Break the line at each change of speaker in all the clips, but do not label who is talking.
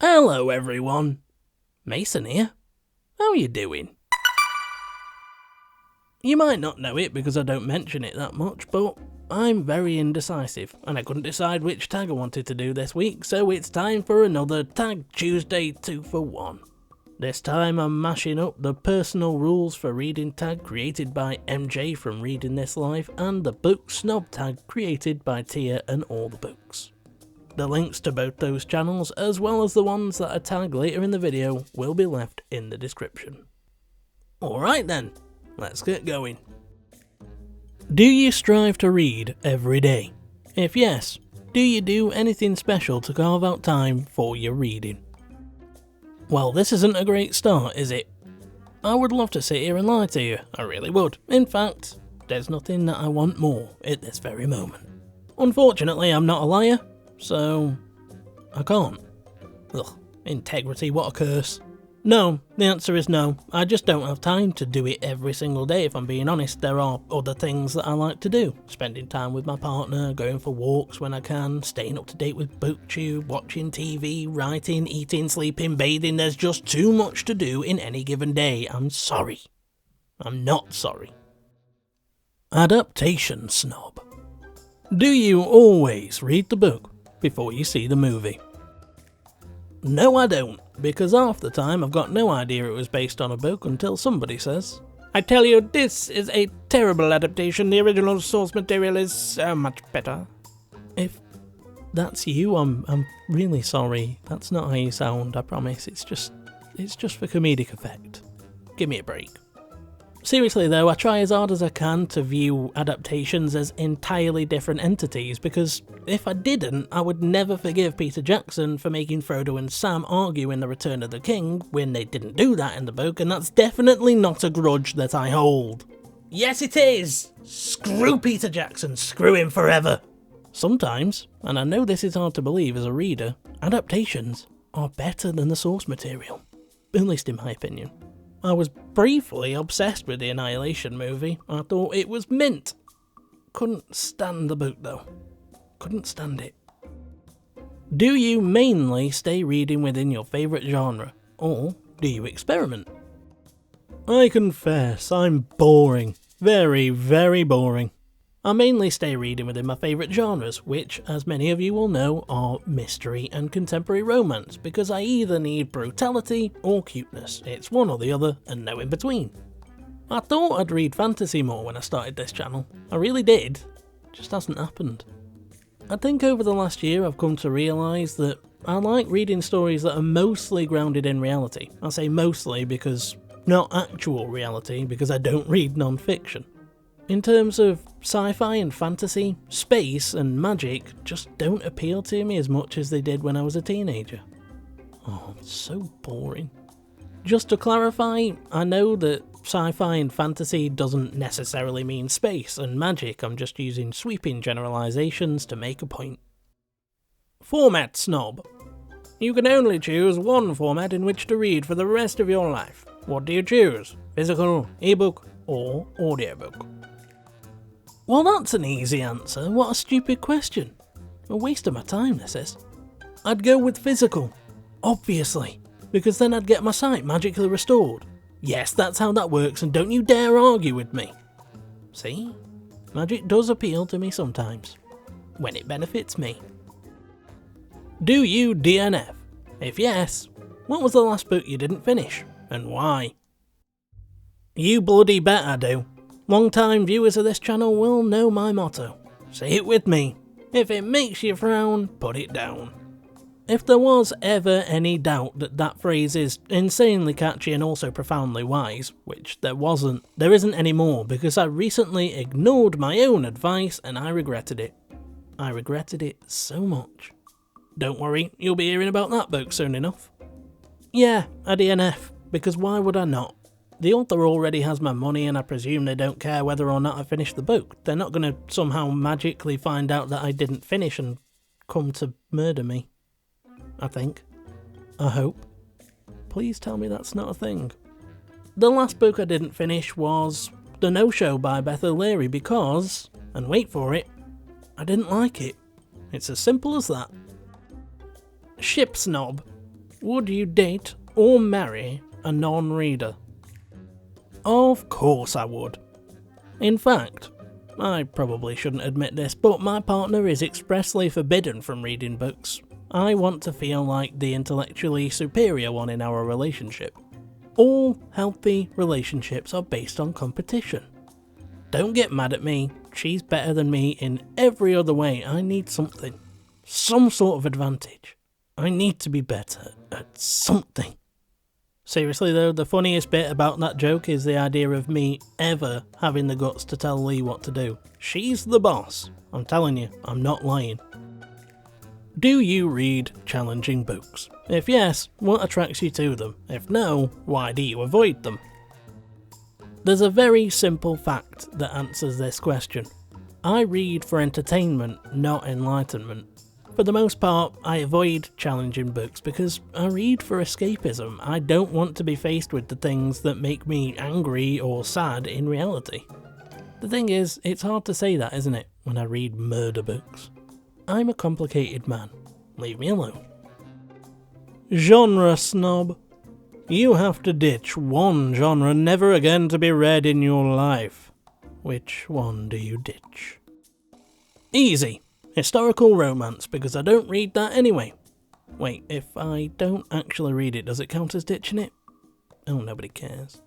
Hello everyone, Mason here. How are you doing? You might not know it because I don't mention it that much, but I'm very indecisive and I couldn't decide which tag I wanted to do this week, so it's time for another Tag Tuesday 2 for 1. This time I'm mashing up the personal rules for reading tag created by MJ from Reading This Life and the book snob tag created by Tia and All the Books. The links to both those channels, as well as the ones that I tag later in the video, will be left in the description. Alright then, let's get going. Do you strive to read every day? If yes, do you do anything special to carve out time for your reading? Well, this isn't a great start, is it? I would love to sit here and lie to you, I really would. In fact, there's nothing that I want more at this very moment. Unfortunately, I'm not a liar. So, I can't. Ugh, integrity, what a curse. No, the answer is no. I just don't have time to do it every single day, if I'm being honest. There are other things that I like to do. Spending time with my partner, going for walks when I can, staying up to date with Booktube, watching TV, writing, eating, sleeping, bathing. There's just too much to do in any given day. I'm sorry. I'm not sorry. Adaptation Snob. Do you always read the book before you see the movie? No, I don't, because half the time I've got no idea it was based on a book until somebody says, "I tell you, this is a terrible adaptation. The original source material is so much better." If that's you, I'm really sorry. That's not how you sound, I promise. It's just for comedic effect. Give me a break. Seriously though, I try as hard as I can to view adaptations as entirely different entities, because if I didn't, I would never forgive Peter Jackson for making Frodo and Sam argue in The Return of the King when they didn't do that in the book, and that's definitely not a grudge that I hold. Yes it is! Screw Peter Jackson, screw him forever! Sometimes, and I know this is hard to believe as a reader, adaptations are better than the source material. At least in my opinion. I was briefly obsessed with the Annihilation movie. I thought it was mint. Couldn't stand the book though. Couldn't stand it. Do you mainly stay reading within your favourite genre, or do you experiment? I confess, I'm boring. Very, very boring. I mainly stay reading within my favourite genres, which, as many of you will know, are mystery and contemporary romance, because I either need brutality or cuteness. It's one or the other, and no in between. I thought I'd read fantasy more when I started this channel. I really did. It just hasn't happened. I think over the last year I've come to realise that I like reading stories that are mostly grounded in reality. I say mostly because not actual reality, because I don't read non-fiction. In terms of sci-fi and fantasy, space and magic just don't appeal to me as much as they did when I was a teenager. Oh, it's so boring. Just to clarify, I know that sci-fi and fantasy doesn't necessarily mean space and magic. I'm just using sweeping generalisations to make a point. Format snob. You can only choose one format in which to read for the rest of your life. What do you choose? Physical, ebook, or audiobook? Well, that's an easy answer. What a stupid question. A waste of my time, this is. I'd go with physical. Obviously. Because then I'd get my sight magically restored. Yes, that's how that works, and don't you dare argue with me. See? Magic does appeal to me sometimes. When it benefits me. Do you DNF? If yes, what was the last book you didn't finish, and why? You bloody bet I do. Long-time viewers of this channel will know my motto. Say it with me. If it makes you frown, put it down. If there was ever any doubt that that phrase is insanely catchy and also profoundly wise, which there isn't anymore, because I recently ignored my own advice and I regretted it. I regretted it so much. Don't worry, you'll be hearing about that book soon enough. Yeah, a DNF, because why would I not? The author already has my money and I presume they don't care whether or not I finish the book. They're not going to somehow magically find out that I didn't finish and come to murder me. I think. I hope. Please tell me that's not a thing. The last book I didn't finish was The No-Show by Beth O'Leary because, and wait for it, I didn't like it. It's as simple as that. Ship snob. Would you date or marry a non-reader? Of course I would. In fact, I probably shouldn't admit this, but my partner is expressly forbidden from reading books. I want to feel like the intellectually superior one in our relationship. All healthy relationships are based on competition. Don't get mad at me, she's better than me in every other way. I need something. Some sort of advantage. I need to be better at something. Seriously though, the funniest bit about that joke is the idea of me ever having the guts to tell Lee what to do. She's the boss. I'm telling you, I'm not lying. Do you read challenging books? If yes, what attracts you to them? If no, why do you avoid them? There's a very simple fact that answers this question. I read for entertainment, not enlightenment. For the most part, I avoid challenging books because I read for escapism. I don't want to be faced with the things that make me angry or sad in reality. The thing is, it's hard to say that, isn't it, when I read murder books? I'm a complicated man. Leave me alone. Genre snob. You have to ditch one genre never again to be read in your life. Which one do you ditch? Easy. Historical romance, because I don't read that anyway. Wait, if I don't actually read it, does it count as ditching it? Oh, nobody cares.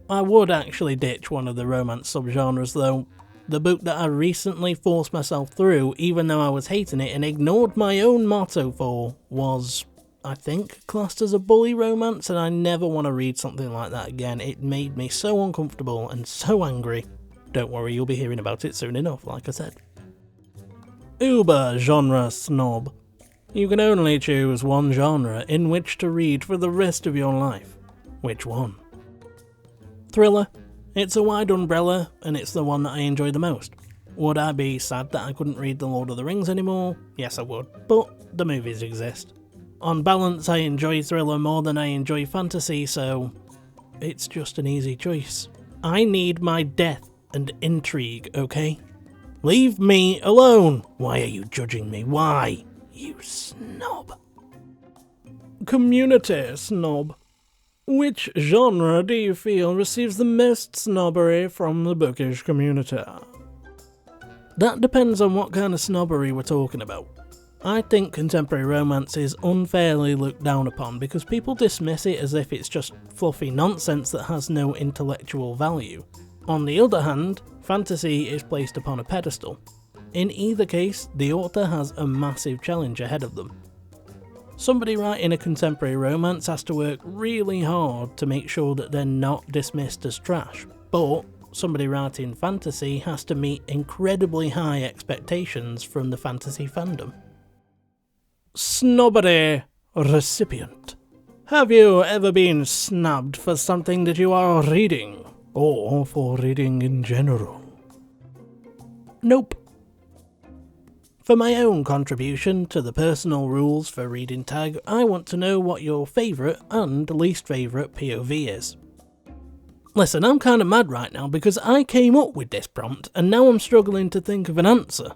I would actually ditch one of the romance subgenres though. The book that I recently forced myself through, even though I was hating it and ignored my own motto for, was, I think, classed as a bully romance, and I never want to read something like that again. It made me so uncomfortable and so angry. Don't worry, you'll be hearing about it soon enough, like I said. Uber genre snob. You can only choose one genre in which to read for the rest of your life. Which one? Thriller. It's a wide umbrella, and it's the one that I enjoy the most. Would I be sad that I couldn't read The Lord of the Rings anymore? Yes, I would, but the movies exist. On balance, I enjoy thriller more than I enjoy fantasy, so it's just an easy choice. I need my death and intrigue, okay? Leave me alone! Why are you judging me? Why? You snob. Community snob. Which genre do you feel receives the most snobbery from the bookish community? That depends on what kind of snobbery we're talking about. I think contemporary romance is unfairly looked down upon because people dismiss it as if it's just fluffy nonsense that has no intellectual value. On the other hand, fantasy is placed upon a pedestal. In either case, the author has a massive challenge ahead of them. Somebody writing a contemporary romance has to work really hard to make sure that they're not dismissed as trash, but somebody writing fantasy has to meet incredibly high expectations from the fantasy fandom. Snobbery Recipient. Have you ever been snubbed for something that you are reading, or for reading in general? Nope. For my own contribution to the personal rules for reading tag, I want to know what your favourite and least favourite POV is. Listen, I'm kinda mad right now because I came up with this prompt and now I'm struggling to think of an answer.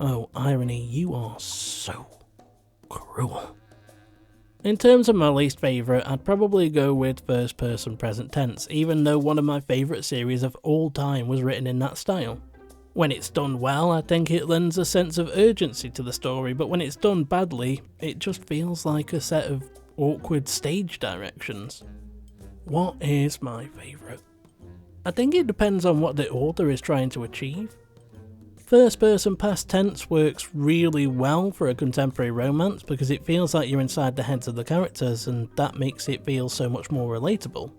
Oh, irony, you are so cruel. In terms of my least favourite, I'd probably go with first person present tense, even though one of my favourite series of all time was written in that style. When it's done well, I think it lends a sense of urgency to the story, but when it's done badly, it just feels like a set of awkward stage directions. What is my favourite? I think it depends on what the author is trying to achieve. First person past tense works really well for a contemporary romance because it feels like you're inside the heads of the characters and that makes it feel so much more relatable.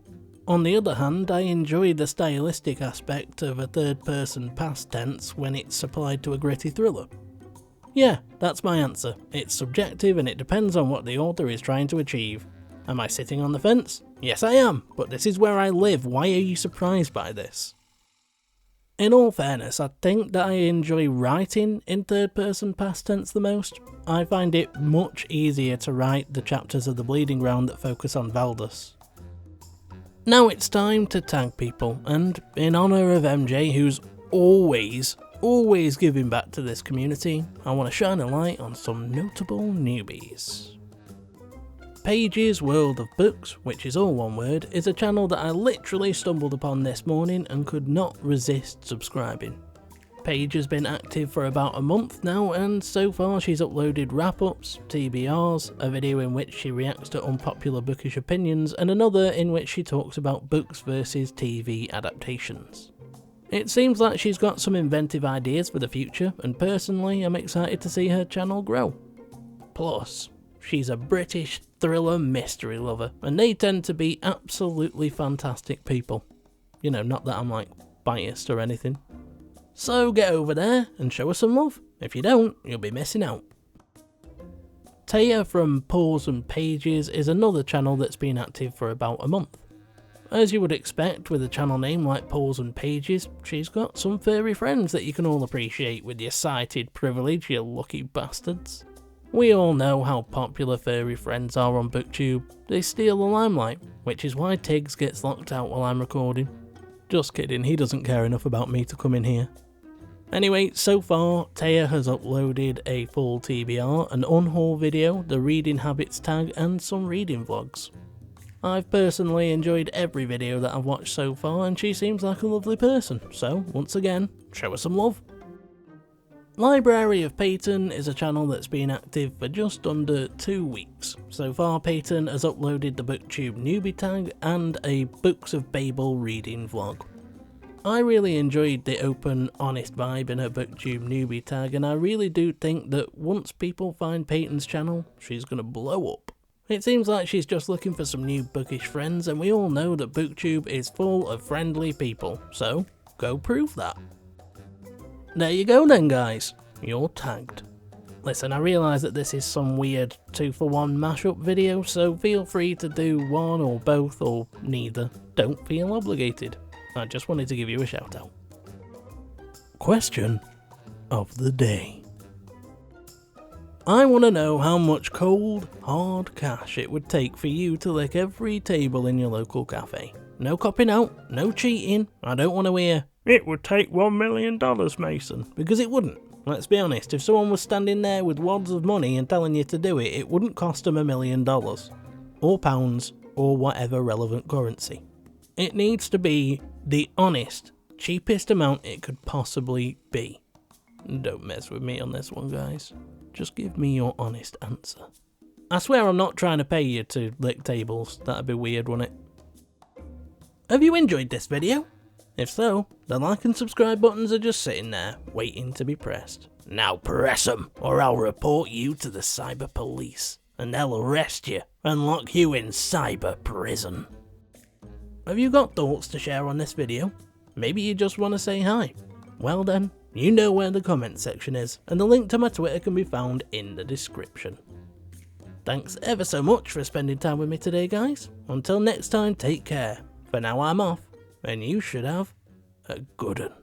On the other hand, I enjoy the stylistic aspect of a third-person past tense when it's applied to a gritty thriller. Yeah, that's my answer. It's subjective and it depends on what the author is trying to achieve. Am I sitting on the fence? Yes I am, but this is where I live. Why are you surprised by this? In all fairness, I think that I enjoy writing in third-person past tense the most. I find it much easier to write the chapters of The Bleeding Ground that focus on Valdus. Now it's time to tag people, and in honour of MJ, who's always giving back to this community, I want to shine a light on some notable newbies. Paige's World of Books, which is all one word, is a channel that I literally stumbled upon this morning and could not resist subscribing. Paige has been active for about a month now, and so far she's uploaded wrap-ups, TBRs, a video in which she reacts to unpopular bookish opinions, and another in which she talks about books versus TV adaptations. It seems like she's got some inventive ideas for the future, and personally I'm excited to see her channel grow. Plus, she's a British thriller mystery lover, and they tend to be absolutely fantastic people. You know, not that I'm like biased or anything. So get over there and show us some love. If you don't, you'll be missing out. Taya from Paws and Pages is another channel that's been active for about a month. As you would expect with a channel name like Paws and Pages, she's got some furry friends that you can all appreciate with your sighted privilege, you lucky bastards. We all know how popular furry friends are on Booktube. They steal the limelight, which is why Tiggs gets locked out while I'm recording. Just kidding, he doesn't care enough about me to come in here. Anyway, so far, Taya has uploaded a full TBR, an unhaul video, the reading habits tag, and some reading vlogs. I've personally enjoyed every video that I've watched so far, and she seems like a lovely person, so once again, show her some love. Library of Peyton is a channel that's been active for just under 2 weeks. So far, Peyton has uploaded the Booktube newbie tag and a Books of Babel reading vlog. I really enjoyed the open, honest vibe in her Booktube newbie tag, and I really do think that once people find Peyton's channel, she's gonna blow up. It seems like she's just looking for some new bookish friends, and we all know that Booktube is full of friendly people, so go prove that. There you go then guys, you're tagged. Listen, I realise that this is some weird 2-for-1 mashup video, so feel free to do one or both or neither. Don't feel obligated. I just wanted to give you a shout out. Question of the day. I want to know how much cold, hard cash it would take for you to lick every table in your local cafe. No copping out, no cheating, I don't want to hear, "It would take $1 million, Mason," because it wouldn't. Let's be honest, if someone was standing there with wads of money and telling you to do it, it wouldn't cost them $1 million. Or pounds, or whatever relevant currency. It needs to be the honest, cheapest amount it could possibly be. Don't mess with me on this one, guys. Just give me your honest answer. I swear I'm not trying to pay you to lick tables. That'd be weird, wouldn't it? Have you enjoyed this video? If so, the like and subscribe buttons are just sitting there, waiting to be pressed. Now press them, or I'll report you to the cyber police, and they'll arrest you and lock you in cyber prison. Have you got thoughts to share on this video? Maybe you just want to say hi? Well then, you know where the comment section is, and the link to my Twitter can be found in the description. Thanks ever so much for spending time with me today, guys. Until next time, take care. For now I'm off, and you should have a good one.